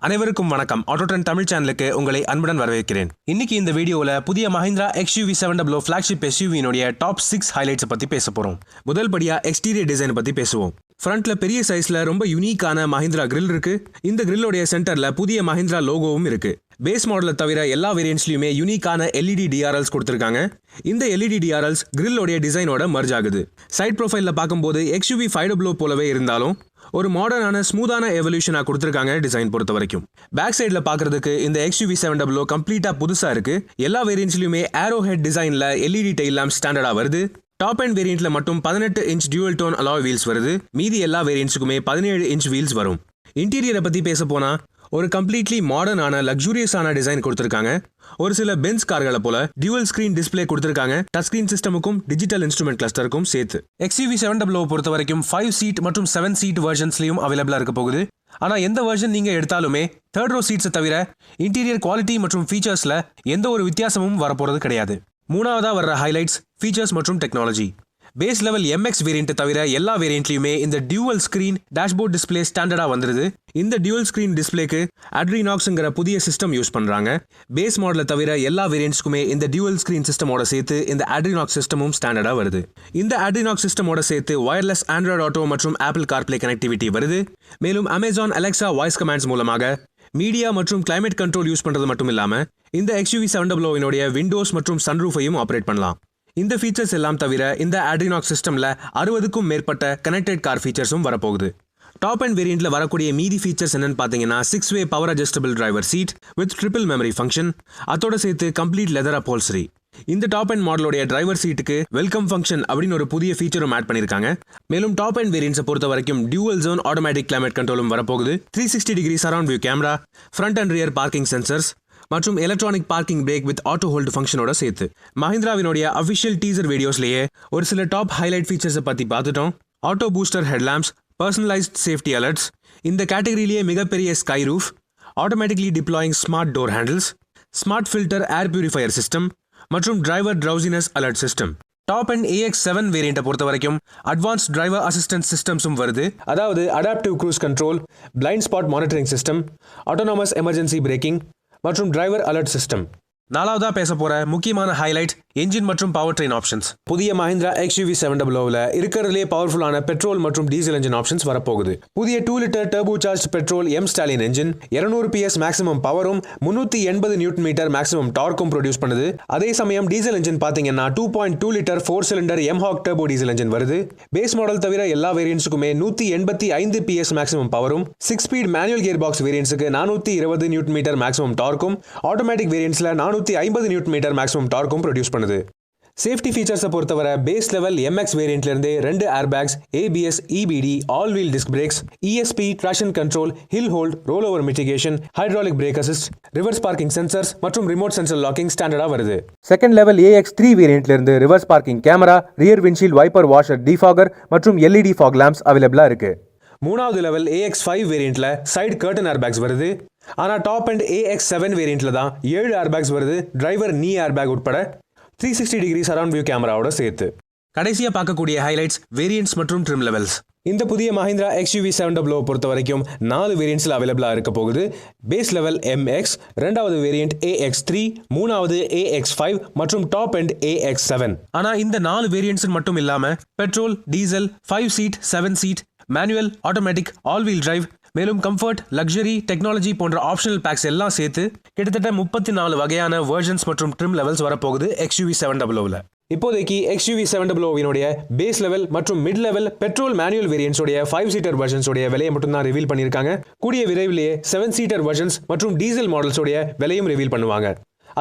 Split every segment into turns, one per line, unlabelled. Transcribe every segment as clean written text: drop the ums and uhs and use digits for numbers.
அனைவருக்கும் வணக்கம். ஆட்டோட்ரெண்ட் தமிழ் சேனலுக்கு உங்களை அன்புடன் வரவேற்கிறேன். இன்னைக்கு இந்த வீடியோவில் புதிய மஹிந்திரா XUV700 ஃபிளாக்ஷிப் SUV-னுடைய டாப் 6 ஹைலைட்ஸ் பற்றி பேச போகிறோம். முதல் படியா எக்ஸ்டீரியர் டிசைன் பற்றி பேசுவோம். ஃப்ரண்ட்ல பெரிய சைஸ்ல ரொம்ப யூனிக்கான மஹிந்திரா கிரில் இருக்கு. இந்த கிரில்லோடைய சென்டர்ல புதிய மஹிந்திரா லோகோவும் இருக்கு. பேஸ் மாடலை தவிர எல்லா வேரியன்ட்ஸ்லயுமே யூனிக்கான LED DRLs கொடுத்திருக்காங்க. இந்த LED DRLs கிரில்லோடைய டிசைனோட மர்ஜ் ஆகுது. சைட் ப்ரொஃபைல்ல பார்க்கும்போது XUV500 போலவே இருந்தாலும் ஒரு மாடர்னான ஸ்மூத்தான எவல்யூஷனா கொடுத்திருக்காங்க டிசைன் பொறுத்த வரைக்கும். பேக் சைடில் பார்க்கறதுக்கு இந்த XUV700 கம்ப்ளீட்டா புதுசா இருக்கு. எல்லா வேரியன்ட்ஸ்லயுமே ஏரோ ஹெட் டிசைன்ல LED டெயில் லேம்ப் ஸ்டாண்டர்டா வருது. டாப் அண்ட் வேரியன்ட்ல மட்டும் 18 inch dual tone alloy wheels வருது. மீதி எல்லா வேரியன்ட்ஸுக்குமே 17 இன்ச் வீல்ஸ் வரும். இன்டீரியரை பத்தி பேச போனா ஒரு கம்ப்ளீட்லி மாடர்னான லக்ஸூரியஸான டிசைன் கொடுத்திருக்காங்க. ஒரு சில பென்ஸ் கார்களை போல டியூவல் ஸ்கிரீன் டிஸ்பிளே கொடுத்திருக்காங்க. டச் ஸ்கிரீன் சிஸ்டமுக்கும் டிஜிட்டல் இன்ஸ்ட்ருமெண்ட் கிளஸ்டருக்கும் சேர்த்து. XUV700 பொறுத்த வரைக்கும் 5 சீட் மற்றும் 7 சீட் வெர்ஷன்ஸ்லயும் அவைலபிளா இருக்க போகுது. ஆனா எந்த வெர்ஷன் நீங்க எடுத்தாலுமே தேர்ட் ரோ சீட்ஸை தவிர இன்டீரியர் குவாலிட்டி மற்றும் ஃபீச்சர்ஸ்ல எந்த ஒரு வித்தியாசமும் வரப்போறது கிடையாது. மூணாவதா வர்ற ஹைலைட்ஸ் ஃபீச்சர்ஸ் மற்றும் technology. Base level MX variant தவிர எல்லா வேரியன்ட்லயுமே இந்த டியூவல் ஸ்கிரீன் டேஷ்போர்ட் டிஸ்பிளே ஸ்டாண்டர்டா வந்துருது. இந்த டியூவல் ஸ்கிரீன் டிஸ்பிளேக்கு அட்ரினாக்ஸ்ங்கிற புதிய சிஸ்டம் யூஸ் பண்றாங்க. பேஸ் மாடலை தவிர எல்லா வேரியன்ட்ஸ்க்குமே இந்த டியூவல் ஸ்கிரீன் சிஸ்டமோட சேர்த்து இந்த அட்ரினாக்ஸ் சிஸ்டமும் ஸ்டாண்டர்டா வருது. இந்த அட்ரினாக்ஸ் சிஸ்டமோட சேர்த்து வயர்லெஸ் ஆண்ட்ராய்டு ஆட்டோ மற்றும் ஆப்பிள் கார்ப்ளே கனெக்டிவிட்டி வருது. மேலும் அமேசான் அலெக்சா வாய்ஸ் கமாண்ட்ஸ் மூலமாக மீடியா மற்றும் கிளைமேட் கண்ட்ரோல் யூஸ் பண்றது மட்டும் இல்லாம இந்த XUV700 விண்டோஸ் மற்றும் சன்ரூஃபையும் ஆப்ரேட் பண்ணலாம். இந்த ஃபீச்சர்ஸ் எல்லாம் தவிர இந்த அட்ரினாக்ஸ் சிஸ்டம்ல 60க்கும் மேற்பட்ட கனெக்டட் கார் ஃபீச்சர்ஸும் வரப்போகுது. டாப் அண்ட் வேரியன்ட்ல வரக்கூடிய மீதி ஃபீச்சர்ஸ் என்னன்னு பார்த்தீங்கன்னா 6-way power adjustable driver seat with triple memory function, அதோட சேர்த்து கம்ப்ளீட் லெதர் அப்போல்சரி. இந்த டாப் அண்ட் மாடலோடைய டிரைவர் சீட்டுக்கு வெல்கம் ஃபங்க்ஷன் அப்படின்னு ஒரு புதிய ஃபீச்சரும் ஆட் பண்ணியிருக்காங்க. மேலும் டாப் அண்ட் வேரியன்ட்ஸை பொறுத்த வரைக்கும் டியூவல் ஜோன் ஆட்டோமேட்டிக் கிளைமேட் கண்ட்ரோலும் வரப்போகுது. 360 degree surround view camera, front and rear parking sensors மற்றும் electronic parking brake with auto hold ஃபங்க்ஷனோட சேர்த்து. மஹிந்திராவினுடைய அஃபிஷியல் டீசர் வீடியோஸ்லேயே ஒரு சில டாப் ஹைலைட் ஃபீச்சர்ஸை பற்றி பார்த்துட்டோம். Auto booster headlamps, personalised safety alerts, இந்த கேட்டகரியிலேயே மிகப்பெரிய sky roof, automatically deploying smart door handles, smart filter air purifier system மற்றும் driver drowsiness alert system. Top end AX7 வேரியண்ட்டை பொறுத்த வரைக்கும் அட்வான்ஸ்ட் டிரைவர் அசிஸ்டன்ஸ் சிஸ்டம்ஸும் வருது. அதாவது adaptive cruise control, blind spot monitoring system, autonomous emergency braking மற்றும் driver alert system. நாலாவதா பேச போற முக்கியமான ஹைலைட் என்ஜின் மற்றும் பவர் ட்ரெயின் ஆப்ஷன்ஸ். புதிய மஹிந்திரா XUV700 இருக்கிறதுலே பவர்ஃபுல்லான பெட்ரோல் மற்றும் டீசல் என்ஜின் ஆப்ஷன்ஸ் வரப்போகுது. புதிய 2 litre turbo charge petrol Stallion engine 200 PS maximum பவரும் 380 நியூட்டன் மீட்டர் மேக்ஸிமம் டார்க்கும் ப்ரொடியூஸ் பண்ணுது. அதே சமயம் டீசல் என்ஜின் பாத்தீங்கன்னா 2.2 litre 4 cylinder MHawk turbo diesel engine வருது. பேஸ் மாடல் தவிர எல்லா வேரியன்ட்ஸுக்குமே 185 PS மேக்ஸிமம் பவரும், 6 ஸ்பீட் மேனுவல் கியர் பாக்ஸ் வேரியன்ட்ஸுக்கு 420 நியூட்டன் மீட்டர் மேக்ஸிமம் டார்க்கும், ஆட்டோமேட்டிக் வேரியன்ட்ஸ்ல 450 நியூட்டன் மீட்டர் மேக்ஸிமம் டார்க்கும் ப்ரொடியூஸ் பண்ணுது. சேஃப்டி ஃபீச்சர்ஸை பொறுத்தவரை பேஸ் லெவல் MX வேரியன்ட்ல இருந்து 2 airbags, ABS, EBD, all wheel disc brakes, ESP, traction control, hill hold, roll over mitigation, hydraulic brake assist, reverse parking sensors மற்றும் remote sensor locking ஸ்டாண்டர்டா வருது. Second level AX3 வேரியன்ட்ல இருந்து reverse parking camera, rear windshield wiper washer defogger மற்றும் LED fog lamps அவைலபிளா இருக்கு. மூணாவது level AX5 வேரியன்ட்ல சைடு கர்டன் ஏர்பேக்ஸ் வருது. ஆனா டாப் அண்ட் AX7 வேரியன்ட்ல தான் 7 ஏர்பேக்ஸ் வருது, டிரைவர் நீ ஏர்பேக் உட்பட 360 டிகிரி சரவுண்ட் வியூ கேமராவோட சேர்த்து. கடைசியா பார்க்கக்கூடிய ஹைலைட்ஸ் வேரியன்ட்ஸ் மற்றும் ட்ரிம் லெவல்ஸ். இந்த புதிய மஹிந்திரா XUV700 பொறுத்த வரைக்கும் 4 வேரியன்ட்ஸ்ல அவைலபிளா இருக்க போகுது. பேஸ் லெவல் MX, ரெண்டாவது வேரியன்ட் AX3, மூணாவது AX5 மற்றும் டாப் அண்ட் AX7. ஆனா இந்த 4 வேரியன்ட்ஸ் மட்டும் இல்லாம petrol, diesel, 5 seat, 7 seat, manual, automatic, all wheel drive, மேலும் கம்ஃபர்ட், லக்ஸரி, டெக்னாலஜி போன்ற ஆப்ஷனல் பேக்ஸ் எல்லாம் சேர்த்து கிட்டத்தட்ட 34 வகையான வெர்ஷன்ஸ் மற்றும் ட்ரிம் லெவல்ஸ் வரப்போகுது XUV700. இப்போதைக்கு XUV700 பேஸ் லெவல் மற்றும் மிட் லெவல் பெட்ரோல் மேனுவல் வேரியன்ட்ஸோடைய 5 சீட்டர் வெர்ஷன்ஸோடைய விலையை மட்டும் தான் ரிவீல் பண்ணியிருக்காங்க. கூடிய விரைவிலேயே 7 சீட்டர் வெர்ஷன்ஸ் மற்றும் டீசல் மாடல்ஸோடைய விலையும் ரிவீல் பண்ணுவாங்க.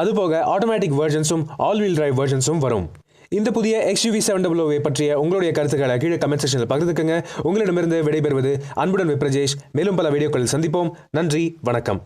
அதுபோக ஆட்டோமேட்டிக் வெர்ஷன்ஸும் ஆல் வீல் டிரைவ் வெர்ஷன்ஸும் வரும். இந்த புதிய XUV700 பற்றிய உங்களுடைய கருத்துக்களை கீழே கமெண்ட் செக்ஷனில் பகிர்ந்துக்கங்க. உங்களிடமிருந்து விடைபெறுவது அன்புடன் விப்ரஜேஷ். மேலும் பல வீடியோக்களில் சந்திப்போம். நன்றி, வணக்கம்.